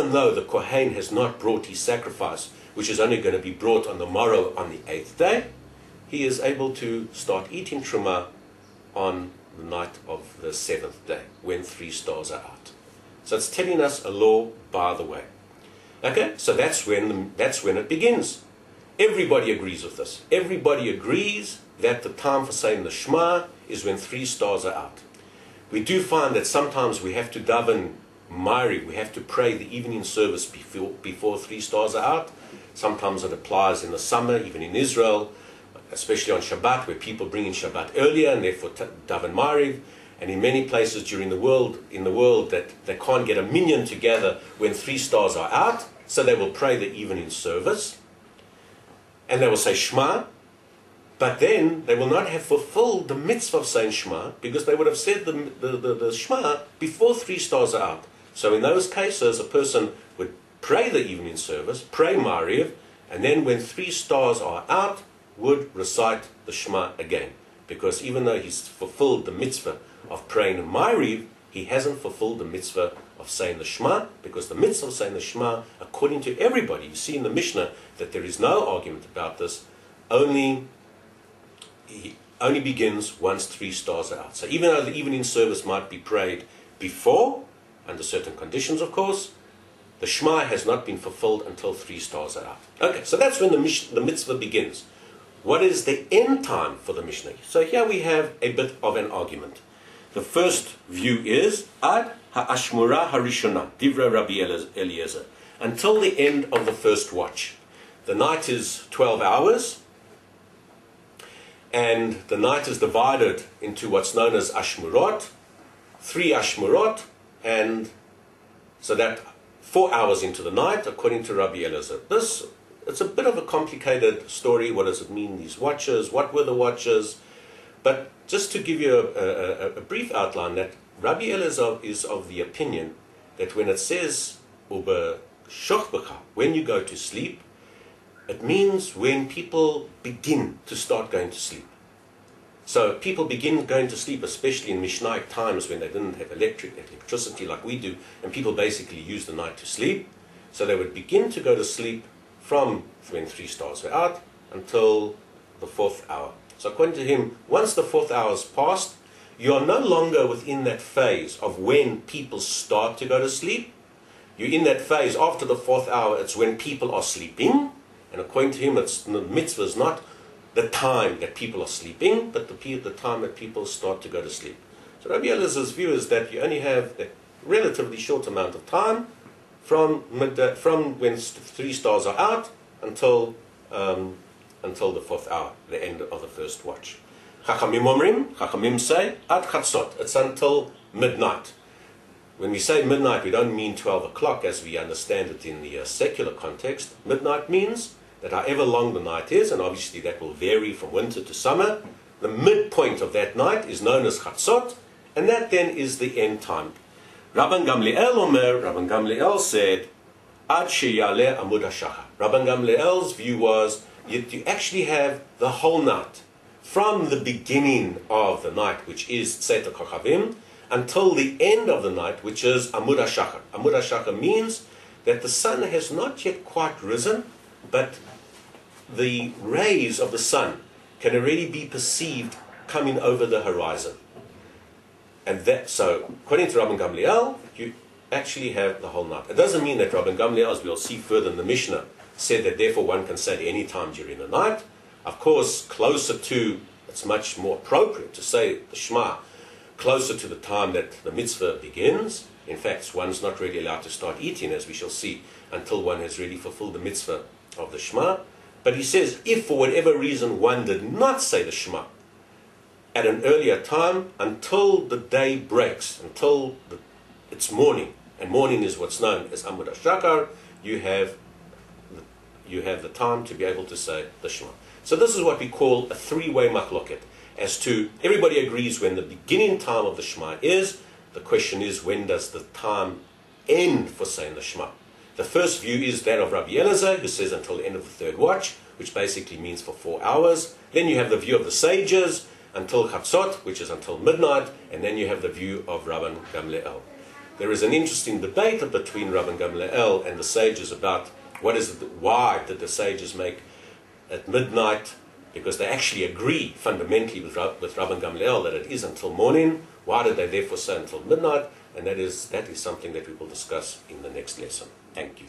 even though the Kohen has not brought his sacrifice, which is only going to be brought on the morrow on the 8th day, he is able to start eating truma on the night of the 7th day, when 3 stars are out. So it's telling us a law by the way. Okay, so that's when it begins. Everybody agrees with this. Everybody agrees that the time for saying the Shema is when 3 stars are out. We do find that sometimes we have to daven Ma'ariv, we have to pray the evening service before 3 stars are out. Sometimes it applies in the summer, even in Israel, especially on Shabbat, where people bring in Shabbat earlier and therefore daven Ma'ariv. And in many places during the world, that they can't get a minyan together when 3 stars are out, so they will pray the evening service, and they will say Shema, but then they will not have fulfilled the mitzvah of saying Shema, because they would have said the Shema before 3 stars are out. So in those cases, a person would pray the evening service, pray Ma'ariv, and then when 3 stars are out, would recite the Shema again. Because even though he's fulfilled the mitzvah of praying in Ma'ariv, he hasn't fulfilled the mitzvah of saying the Shema, because the mitzvah of saying the Shema, according to everybody, you see in the Mishnah that there is no argument about this, only begins once 3 stars are out. So even though the evening service might be prayed before, under certain conditions of course, the Shema has not been fulfilled until 3 stars are out. Okay, so that's when the mitzvah begins. What is the end time for the Mishnah? So here we have a bit of an argument. The first view is Ad ha'ashmura harishona, Divrei Rabbi Eliezer, until the end of the first watch. The night is 12 hours, and the night is divided into what's known as ashmurot, 3 ashmurot, and so that 4 hours into the night, according to Rabbi Eliezer. It's a bit of a complicated story. What does it mean, these watches? What were the watches? But just to give you a brief outline, that Rabbi Eliezer is of the opinion that when it says Uber shochbecha, when you go to sleep, it means when people begin to start going to sleep. So people begin going to sleep, especially in Mishnaiot times when they didn't have electricity like we do, and people basically use the night to sleep. So they would begin to go to sleep from when 3 stars were out until the 4th hour. So according to him, once the 4th hour is passed, you are no longer within that phase of when people start to go to sleep. You're in that phase after the 4th hour, it's when people are sleeping. And according to him, the mitzvah is not the time that people are sleeping, but the time that people start to go to sleep. So Rabbi Eliezer's view is that you only have a relatively short amount of time from when 3 stars are out until the 4th hour, the end of the first watch. Chachamim say, ad chatzot, it's until midnight. When we say midnight, we don't mean 12 o'clock as we understand it in the secular context. Midnight means that however long the night is, and obviously that will vary from winter to summer, the midpoint of that night is known as chatzot, and that then is the end time. Rabban Gamliel said, Ad sheyaleh amud hashachar. Rabban Gamliel's view was, you actually have the whole night, from the beginning of the night, which is Tzeta Kochavim, until the end of the night, which is Amud HaShachar. Amud HaShachar means that the sun has not yet quite risen, but the rays of the sun can already be perceived coming over the horizon. And so, according to Rabban Gamliel, you actually have the whole night. It doesn't mean that Rabban Gamliel, as we'll see further in the Mishnah, said that therefore one can say it any time during the night. Of course, it's much more appropriate to say the Shema closer to the time that the mitzvah begins. In fact, one's not really allowed to start eating, as we shall see, until one has really fulfilled the mitzvah of the Shema. But he says, if for whatever reason one did not say the Shema at an earlier time, until the day breaks, until it's morning, and morning is what's known as Amud HaShachar, you have the time to be able to say the Shema. So this is what we call a 3-way machloket. As to, everybody agrees when the beginning time of the Shema is. The question is, when does the time end for saying the Shema? The first view is that of Rabbi Eliezer, who says until the end of the 3rd watch, which basically means for 4 hours. Then you have the view of the sages, until Chatzot, which is until midnight. And then you have the view of Rabban Gamliel. there is an interesting debate between Rabban Gamliel and the sages about why did the sages make at midnight, because they actually agree fundamentally with Rabban Gamliel that it is until morning. Why did they therefore say until midnight? And that is something that we will discuss in the next lesson. Thank you.